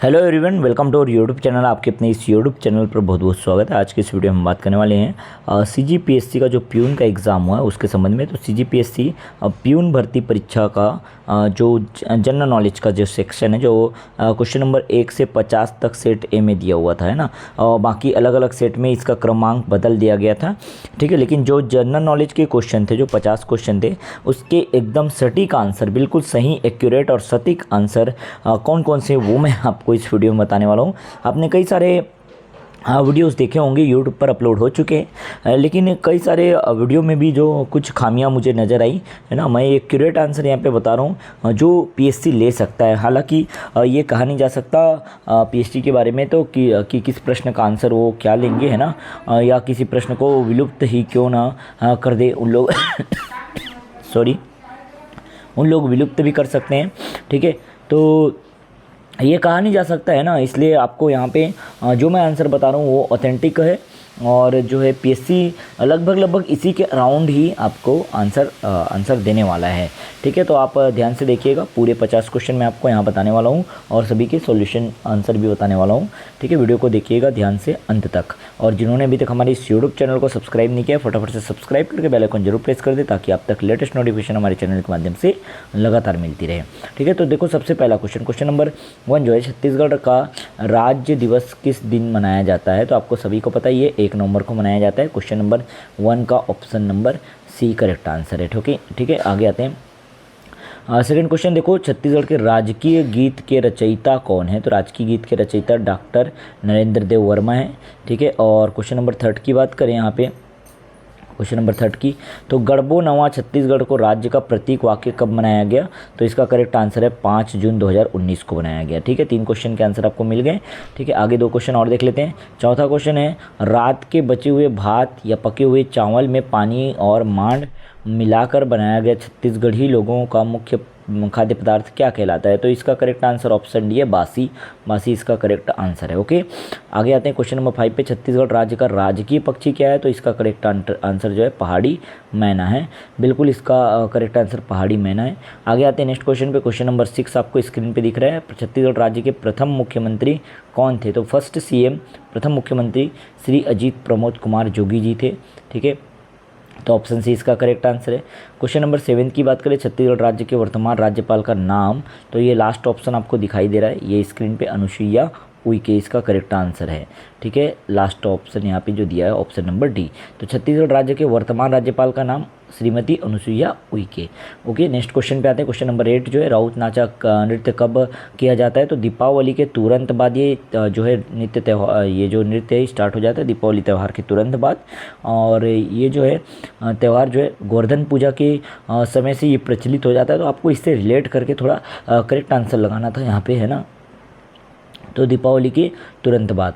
Hello everyone, welcome to our YouTube channel. आपके अपने इस यूट्यूब चैनल पर बहुत बहुत स्वागत है। आज के इस वीडियो में हम बात करने वाले हैं सीजीपीएससी का जो प्यून का एग्ज़ाम हुआ है उसके संबंध में। तो सीजीपीएससी प्यून भर्ती परीक्षा का जो जनरल नॉलेज का जो सेक्शन है, जो क्वेश्चन नंबर 1 से 50 तक सेट ए में दिया हुआ था, है ना। और बाकी अलग अलग सेट में इसका क्रमांक बदल दिया गया था, ठीक है। लेकिन जो जनरल नॉलेज के क्वेश्चन थे, जो 50 क्वेश्चन थे, उसके एकदम सटीक आंसर, बिल्कुल सही, एक्यूरेट और सटीक आंसर कौन कौन से, वो मैं आपको इस वीडियो में बताने वाला हूँ। आपने कई सारे वीडियोस देखे होंगे, यूट्यूब पर अपलोड हो चुके हैं, लेकिन कई सारे वीडियो में भी जो कुछ खामियां मुझे नज़र आई, है ना। मैं एक एक्यूरेट आंसर यहाँ पे बता रहा हूँ जो पीएससी ले सकता है। हालांकि ये कहा नहीं जा सकता पीएससी के बारे में तो कि किस प्रश्न का आंसर वो क्या लेंगे, है ना, या किसी प्रश्न को विलुप्त ही क्यों ना कर दे उन लोग सॉरी, उन लोग विलुप्त भी कर सकते हैं, ठीक है। तो ये कहा नहीं जा सकता, है ना। इसलिए आपको यहाँ पे जो मैं आंसर बता रहा हूँ वो ऑथेंटिक है, और जो है पीएससी लगभग इसी के अराउंड ही आपको आंसर देने वाला है, ठीक है। तो आप ध्यान से देखिएगा, पूरे 50 क्वेश्चन मैं आपको यहाँ बताने वाला हूँ और सभी के सॉल्यूशन आंसर भी बताने वाला हूँ, ठीक है। वीडियो को देखिएगा ध्यान से अंत तक। और जिन्होंने अभी तक हमारे इस यूट्यूब चैनल को सब्सक्राइब नहीं किया, फटाफट से सब्सक्राइब करके बेल आइकन जरूर प्रेस कर दे, ताकि आप तक लेटेस्ट नोटिफिकेशन हमारे चैनल के माध्यम से लगातार मिलती रहे, ठीक है। तो देखो, सबसे पहला क्वेश्चन नंबर 1 जो है, छत्तीसगढ़ का राज्य दिवस किस दिन मनाया जाता है। तो आपको सभी को पता है, ये 1 नवंबर को मनाया जाता है। क्वेश्चन नंबर 1 का option number C correct answer है, ठीक है। आगे आते हैं। सेकंड क्वेश्चन देखो, छत्तीसगढ़ के राजकीय गीत के रचयिता कौन है। तो राजकीय गीत के रचयिता डॉक्टर नरेंद्र देव वर्मा है, ठीक है। और क्वेश्चन नंबर 3 की बात करें यहाँ पे, क्वेश्चन नंबर 3 की, तो गढ़बो नवा छत्तीसगढ़ को राज्य का प्रतीक वाक्य कब बनाया गया। तो इसका करेक्ट आंसर है 5 जून 2019 को बनाया गया, ठीक है। 3 क्वेश्चन के आंसर आपको मिल गए, ठीक है। आगे 2 क्वेश्चन और देख लेते हैं। चौथा क्वेश्चन है, रात के बचे हुए भात या पके हुए चावल में पानी और मांड मिलाकर बनाया गया छत्तीसगढ़ी लोगों का मुख्य खाद्य पदार्थ क्या कहलाता है। तो इसका करेक्ट आंसर ऑप्शन डी है, बासी इसका करेक्ट आंसर है, ओके। आगे आते हैं क्वेश्चन नंबर 5 पे, छत्तीसगढ़ राज्य का राजकीय पक्षी क्या है। तो इसका करेक्ट आंसर जो है पहाड़ी मैना है, बिल्कुल इसका करेक्ट आंसर पहाड़ी मैना है। आगे आते हैं नेक्स्ट क्वेश्चन पे, क्वेश्चन नंबर 6 आपको स्क्रीन पे दिख रहा है। छत्तीसगढ़ राज्य के प्रथम मुख्यमंत्री कौन थे। तो फर्स्ट सीएम, प्रथम मुख्यमंत्री श्री अजीत प्रमोद कुमार जोगी जी थे, ठीक है। तो ऑप्शन सी इसका करेक्ट आंसर है। क्वेश्चन नंबर 7 की बात करें, छत्तीसगढ़ राज्य के वर्तमान राज्यपाल का नाम। तो ये लास्ट ऑप्शन आपको दिखाई दे रहा है, ये स्क्रीन पे अनुसुईया उइके इसका करेक्ट आंसर है, ठीक है। लास्ट ऑप्शन यहाँ पे जो दिया है ऑप्शन नंबर डी। तो छत्तीसगढ़ राज्य के वर्तमान राज्यपाल का नाम Shrimati Anusuiya Uikey, okay. Next question पे आते हैं। क्वेश्चन नंबर 8 जो है, राउत नाचा नृत्य कब किया जाता है। तो दीपावली के तुरंत बाद ये जो है नृत्य त्यौहार, ये जो नृत्य है स्टार्ट हो जाता है दीपावली त्यौहार के तुरंत बाद। और ये जो है त्यौहार जो है गोवर्धन पूजा के समय से ये प्रचलित हो जाता है। तो आपको इससे रिलेट करके थोड़ा करेक्ट आंसर लगाना था यहाँ पे, है ना। तो दीपावली के तुरंत बाद।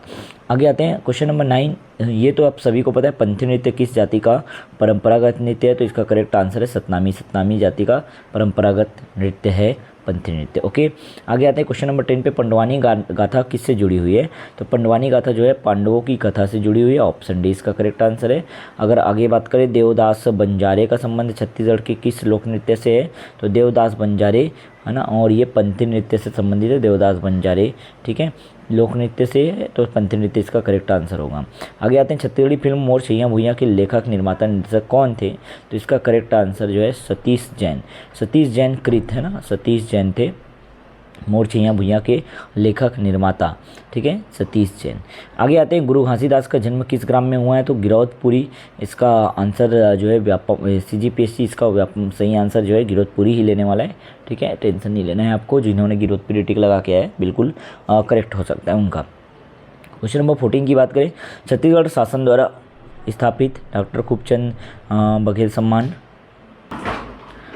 आगे आते हैं क्वेश्चन नंबर 9, ये तो आप सभी को पता है, पंथी नृत्य किस जाति का परंपरागत नृत्य है। तो इसका करेक्ट आंसर है सतनामी जाति का परंपरागत नृत्य है पंथी नृत्य, ओके। आगे आते हैं क्वेश्चन नंबर 10 पे, पंडवानी गाथा किससे जुड़ी हुई है। तो पंडवानी गाथा जो है पांडवों की कथा से जुड़ी हुई है, ऑप्शन डी इसका करेक्ट आंसर है। अगर आगे बात करें, देवदास बंजारे का संबंध छत्तीसगढ़ के किस लोक नृत्य से है। तो देवदास बंजारे, है ना, और ये पंथी नृत्य से संबंधित है, देवदास बंजारे, ठीक है, लोक नृत्य से है। तो पंथी नृत्य इसका करेक्ट आंसर होगा। आगे आते हैं, छत्तीसगढ़ी फिल्म मोर छैया भुइयां के लेखक निर्माता निर्देशक कौन थे। तो इसका करेक्ट आंसर जो है सतीश जैन कृत, है ना, सतीश जैन थे मोर छैया भुइयां के लेखक निर्माता, ठीक है, सतीश जैन। आगे आते हैं, गुरु घासीदास का जन्म किस ग्राम में हुआ है। तो गिरौदपुरी इसका आंसर जो है सीजीपीएससी इसका सही आंसर जो है गिरौदपुरी ही लेने वाला है, ठीक है। टेंशन नहीं लेना है आपको, जिन्होंने गिरौदपुरी टिक लगा के है बिल्कुल करेक्ट हो सकता है उनका। क्वेश्चन नंबर 14 की बात करें, छत्तीसगढ़ शासन द्वारा स्थापित डॉक्टर खूबचंद बघेल सम्मान।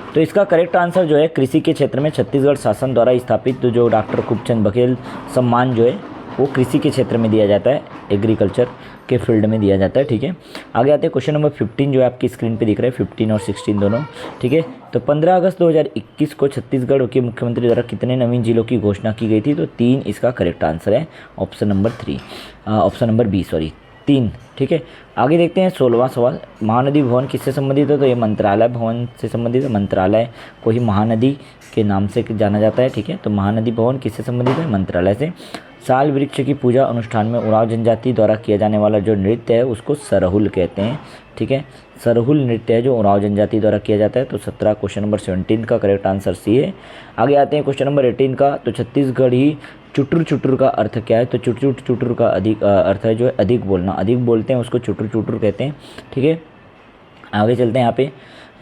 तो इसका करेक्ट आंसर जो है कृषि के क्षेत्र में छत्तीसगढ़ शासन द्वारा स्थापित जो डॉक्टर खूबचंद बघेल सम्मान जो है वो कृषि के क्षेत्र में दिया जाता है, एग्रीकल्चर के फील्ड में दिया जाता है, ठीक है। आगे आते हैं क्वेश्चन नंबर 15 जो है आपकी स्क्रीन पे दिख रहा है, 15 और 16 दोनों, ठीक है। तो 15 अगस्त 2021 को छत्तीसगढ़ के मुख्यमंत्री द्वारा कितने नवीन जिलों की घोषणा की गई थी। तो 3 इसका करेक्ट आंसर है, ऑप्शन नंबर बी, 3, ठीक है। आगे देखते हैं 16वां सवाल, महानदी भवन किससे संबंधित है। तो ये मंत्रालय भवन से संबंधित है, मंत्रालय को ही महानदी के नाम से जाना जाता है, ठीक है। तो महानदी भवन किससे संबंधित है, मंत्रालय से। साल वृक्ष की पूजा अनुष्ठान में उरांव जनजाति द्वारा किया जाने वाला जो नृत्य है उसको सरहुल कहते हैं। ठीक है, सरहुल नृत्य है जो उरांव जनजाति द्वारा किया जाता है। तो 17 क्वेश्चन नंबर 17 का करेक्ट आंसर सी है। आगे आते हैं क्वेश्चन नंबर 18 का। तो छत्तीसगढ़ी चुटुर चुटुर का अर्थ क्या है? तो चुटुर चुटुर का अधिक अर्थ है जो है अधिक बोलना, अधिक बोलते हैं उसको चुटुर चुटुर कहते हैं। ठीक है, आगे चलते हैं यहाँ पे।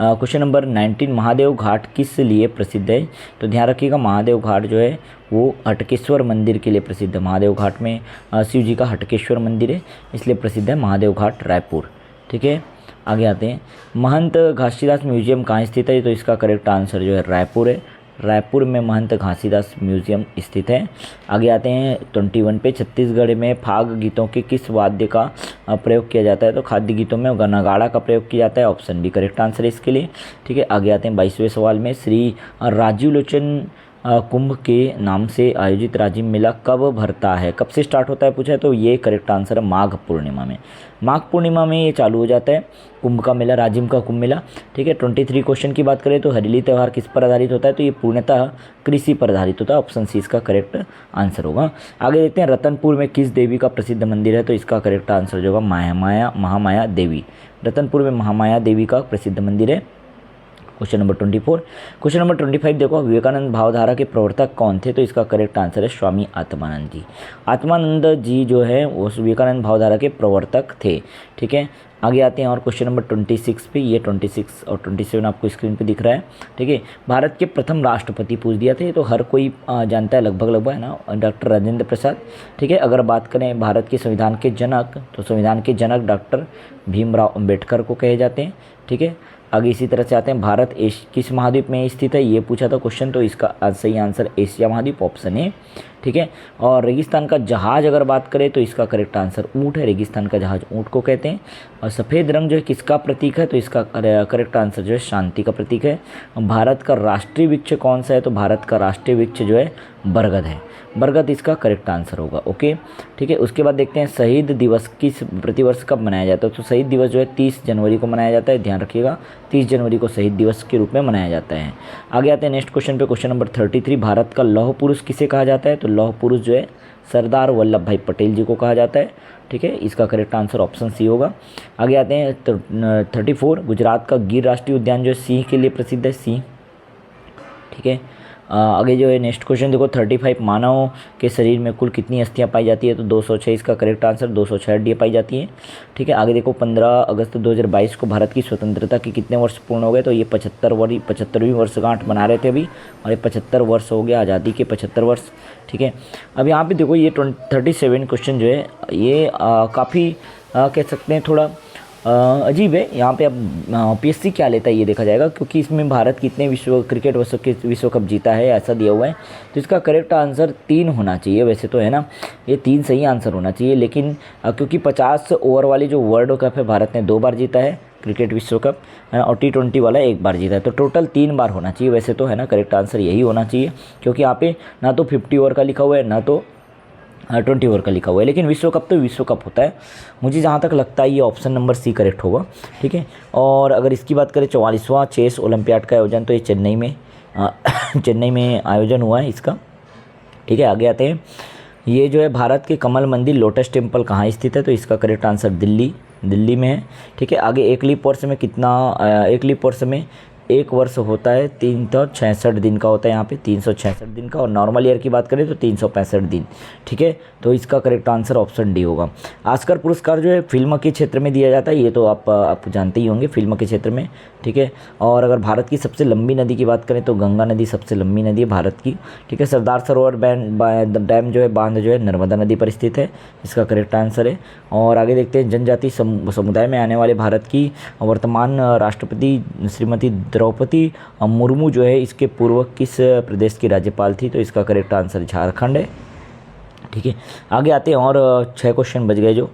क्वेश्चन नंबर 19, महादेव घाट किस लिए प्रसिद्ध है? तो ध्यान रखिएगा, महादेव घाट जो है वो हटकेश्वर मंदिर के लिए प्रसिद्ध है। महादेव घाट में शिव जी का हटकेश्वर मंदिर है, इसलिए प्रसिद्ध है महादेव घाट रायपुर। ठीक है, आगे आते हैं। महंत घासीदास म्यूजियम कहाँ स्थित है? तो इसका करेक्ट आंसर जो है रायपुर है। रायपुर में महंत घासीदास म्यूजियम स्थित है। आगे आते हैं 21 पे। छत्तीसगढ़ में फाग गीतों के किस वाद्य का प्रयोग किया जाता है? तो खाद्य गीतों में नगाड़ा का प्रयोग किया जाता है। ऑप्शन बी करेक्ट आंसर है इसके लिए। ठीक है, आगे आते हैं 22वें सवाल में। श्री राजीव लोचन कुंभ के नाम से आयोजित राजीव मेला कब भरता है? कब से स्टार्ट होता है पूछा है, तो ये करेक्ट आंसर है माघ पूर्णिमा में। माघ पूर्णिमा में ये चालू हो जाता है कुंभ का मेला, राजिम का कुंभ मेला। ठीक है, 23 क्वेश्चन की बात करें तो हरेली त्यौहार किस पर आधारित होता है? तो ये पूर्णतः कृषि पर आधारित होता है। ऑप्शन सी इसका करेक्ट आंसर होगा। आगे देखते हैं रतनपुर में किस देवी का प्रसिद्ध मंदिर है? तो इसका करेक्ट आंसर जो होगा महामाया देवी। रतनपुर में महामाया देवी का प्रसिद्ध मंदिर है। Question number 24। क्वेश्चन नंबर 25 देखो, विवेकानंद भावधारा के प्रवर्तक कौन थे? तो इसका करेक्ट आंसर है स्वामी आत्मानंद जी। आत्मानंद जी जो है वो विवेकानंद भावधारा के प्रवर्तक थे। ठीक है, आगे आते हैं और क्वेश्चन नंबर 26 पे। ये 26 और 27 आपको स्क्रीन पे दिख रहा है। ठीक है, भारत के प्रथम राष्ट्रपति पूछ दिया था, तो हर कोई जानता है लगभग है ना, डॉक्टर राजेंद्र प्रसाद। ठीक है, अगर बात करें भारत के संविधान के जनक, तो संविधान के जनक डॉक्टर भीमराव अम्बेडकर को कहे जाते हैं। ठीक है, आगे इसी तरह से आते हैं, भारत किस महाद्वीप में स्थित है? ये पूछा था क्वेश्चन, तो इसका सही आंसर एशिया महाद्वीप, ऑप्शन है। ठीक है, और रेगिस्तान का जहाज अगर बात करें तो इसका करेक्ट आंसर ऊँट है। रेगिस्तान का जहाज ऊँट को कहते हैं। और सफ़ेद रंग जो है किसका प्रतीक है? तो इसका करेक्ट आंसर जो है शांति का प्रतीक है। भारत का राष्ट्रीय वृक्ष कौन सा है? तो भारत का राष्ट्रीय वृक्ष जो है बरगद है। बरगद इसका करेक्ट आंसर होगा। ओके, ठीक है, उसके बाद देखते हैं शहीद दिवस किस प्रतिवर्ष कब मनाया जाता है? तो शहीद दिवस जो है 30 जनवरी को मनाया जाता है। ध्यान रखिएगा, 30 जनवरी को शहीद दिवस के रूप में मनाया जाता है। आगे आते हैं नेक्स्ट क्वेश्चन पे। क्वेश्चन नंबर 33, भारत का लौह पुरुष किसे कहा जाता है? तो लौह पुरुष जो है सरदार वल्लभ भाई पटेल जी को कहा जाता है। ठीक है, इसका करेक्ट आंसर ऑप्शन सी होगा। आगे आते हैं 34, गुजरात का गिर राष्ट्रीय उद्यान जो है सिंह के लिए प्रसिद्ध है, सिंह। ठीक है, आगे जो है नेक्स्ट क्वेश्चन देखो 35, मानव के शरीर में कुल कितनी अस्थियां पाई जाती है? तो 206 इसका करेक्ट आंसर, 206 हड्डियाँ पाई जाती हैं। ठीक है, आगे देखो 15 अगस्त 2022 को भारत की स्वतंत्रता के कितने वर्ष पूर्ण हो गए? तो ये 75वीं वर्षगांठ मना रहे थे अभी, और ये 75 वर्ष हो गया आज़ादी के 75 वर्ष। ठीक है, अब यहाँ पे देखो ये 37 क्वेश्चन जो है ये काफ़ी कह सकते हैं थोड़ा अजीब है। यहाँ पे अब पीएससी क्या लेता है ये देखा जाएगा, क्योंकि इसमें भारत कितने क्रिकेट विश्व कप जीता है ऐसा दिया हुआ है। तो इसका करेक्ट आंसर 3 होना चाहिए वैसे तो, है ना, ये 3 सही आंसर होना चाहिए। लेकिन क्योंकि 50 ओवर वाली जो वर्ल्ड कप है भारत ने 2 बार जीता है क्रिकेट विश्व कप, है ना, और T20 वाला 1 बार जीता है, तो टोटल 3 बार होना चाहिए वैसे तो, है ना। करेक्ट आंसर यही होना चाहिए, क्योंकि यहाँ पे ना तो 50 ओवर का लिखा हुआ है ना तो 20 ओवर का लिखा हुआ है। लेकिन विश्व कप तो विश्व कप होता है, मुझे जहाँ तक लगता है ये ऑप्शन नंबर सी करेक्ट होगा। ठीक है, और अगर इसकी बात करें 44वां चेस ओलंपियाड का आयोजन, तो ये चेन्नई में आयोजन हुआ है इसका। ठीक है, आगे आते हैं, ये जो है भारत के कमल मंदिर लोटस टेम्पल कहाँ स्थित है? तो इसका करेक्ट आंसर दिल्ली में है। ठीक है, आगे एक लीप वर्ष में एक लीप वर्ष में 1 वर्ष होता है 366 दिन का होता है, यहाँ पे 366 दिन का। और नॉर्मल ईयर की बात करें तो 365 दिन। ठीक है, तो इसका करेक्ट आंसर ऑप्शन डी होगा। ऑस्कर पुरस्कार जो है फिल्म के क्षेत्र में दिया जाता है, ये तो आप जानते ही होंगे, फिल्म के क्षेत्र में। ठीक है, और अगर भारत की सबसे लंबी नदी की बात करें तो गंगा नदी सबसे लंबी नदी है भारत की। ठीक है, सरदार सरोवर डैम जो है बांध जो है नर्मदा नदी पर स्थित है, इसका करेक्ट आंसर है। और आगे देखते हैं, जनजाति समुदाय में आने वाले भारत की वर्तमान राष्ट्रपति श्रीमती द्रौपदी मुर्मू जो है इसके पूर्व किस प्रदेश की राज्यपाल थी? तो इसका करेक्ट आंसर झारखंड है। ठीक है, आगे आते हैं और 6 क्वेश्चन बच गए जो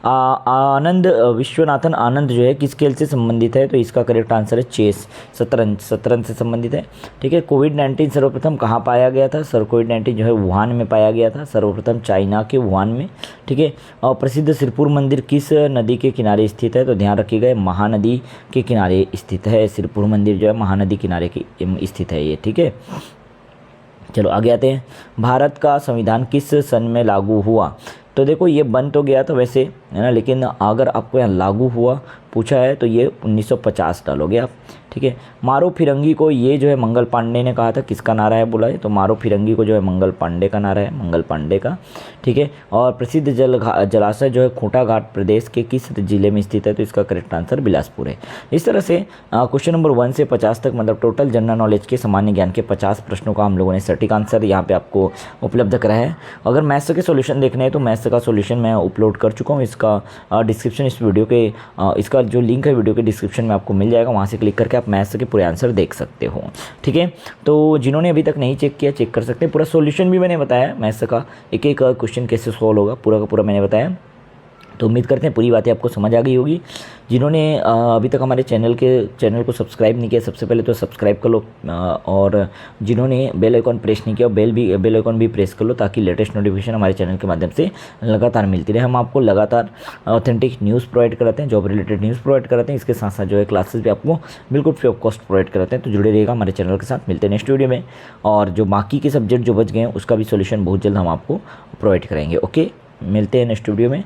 आनंद विश्वनाथन आनंद जो है किस खेल से संबंधित है? तो इसका करेक्ट आंसर है चेस, शतरंज से संबंधित है। ठीक है, कोविड-19 सर्वप्रथम कहाँ पाया गया था? कोविड-19 जो है वुहान में पाया गया था, सर्वप्रथम चाइना के वुहान में। ठीक है, और प्रसिद्ध सिरपुर मंदिर किस नदी के किनारे स्थित है? तो ध्यान रखिएगा महानदी के किनारे स्थित है। सिरपुर मंदिर जो है महानदी किनारे की स्थित है ये। ठीक है, चलो आगे आते हैं। भारत का संविधान किस सन में लागू हुआ? तो देखो ये बन तो गया था वैसे, है ना, लेकिन अगर आपको यहाँ लागू हुआ पूछा है तो ये 1950 डालोगे आप, ठीक है। मारो फिरंगी को ये जो है मंगल पांडे ने कहा था, किसका नारा है बोला है, तो मारो फिरंगी को जो है मंगल पांडे का नारा है, मंगल पांडे का, ठीक है। और प्रसिद्ध जलाशय जो है खूंटा घाट प्रदेश के किस जिले में स्थित है? तो इसका करेक्ट आंसर बिलासपुर है। इस तरह से क्वेश्चन नंबर 1 से 50 तक, मतलब टोटल जनरल नॉलेज के सामान्य ज्ञान के 50 प्रश्नों का हम लोगों ने सटीक आंसर यहाँ पे आपको उपलब्ध कराया है। अगर मैथ्स के सॉल्यूशन देखने हैं तो मैथ्स का सॉल्यूशन मैं अपलोड कर चुका हूँ, इसका डिस्क्रिप्शन इस वीडियो के इसका जो लिंक है वीडियो के डिस्क्रिप्शन में आपको मिल जाएगा, वहाँ से क्लिक करके आप मैथ्स के पूरे आंसर देख सकते हो, ठीक है। तो जिन्होंने अभी तक नहीं चेक किया चेक कर सकते हैं। पूरा सॉल्यूशन भी मैंने बताया मैथ्स का, एक एक क्वेश्चन कैसे सॉल्व होगा पूरा का पूरा मैंने बताया। तो उम्मीद करते हैं पूरी बातें आपको समझ आ गई होगी। जिन्होंने अभी तक हमारे चैनल को सब्सक्राइब नहीं किया, सबसे पहले तो सब्सक्राइब कर लो, और जिन्होंने बेल आइकॉन प्रेस नहीं किया बेल आइकॉन भी प्रेस कर लो, ताकि लेटेस्ट नोटिफिकेशन हमारे चैनल के माध्यम से लगातार मिलती रहे। हम आपको लगातार ऑथेंटिक न्यूज़ प्रोवाइड कराते हैं, जॉब रिलेटेड न्यूज़ प्रोवाइड कराते हैं, इसके साथ साथ जो है क्लासेस भी आपको बिल्कुल फ्री ऑफ कॉस्ट प्रोवाइड कराते हैं। तो जुड़े रहिएगा हमारे चैनल के साथ। मिलते हैं नेक्स्ट वीडियो में, और जो बाकी के सब्जेक्ट जो बच गए हैं उसका भी सोल्यूशन बहुत जल्द हम आपको प्रोवाइड कराएंगे। ओके, मिलते हैं नेक्स्ट वीडियो में।